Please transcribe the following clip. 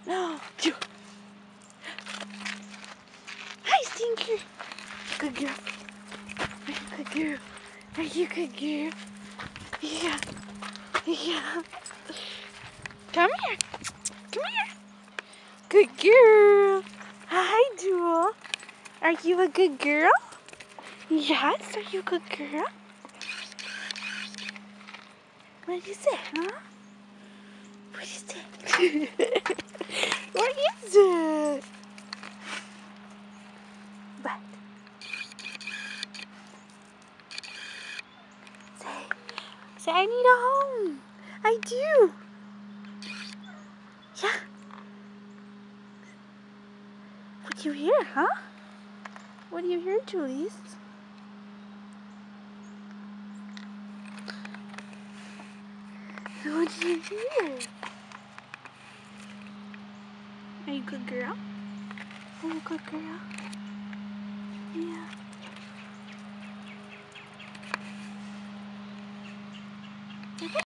Hi, Stinker. Good girl. Are you good girl? Are you good girl? Yeah. Yeah. Come here. Come here. Good girl. Hi, Jewel. Are you a good girl? Yes. Are you a good girl? What do you say, huh? What do you say? What is it? What? Say, I need a home. I do. Yeah. What do you hear, huh? What do you hear, Julius? What do you hear? Are you a good girl? Are you a good girl? Yeah.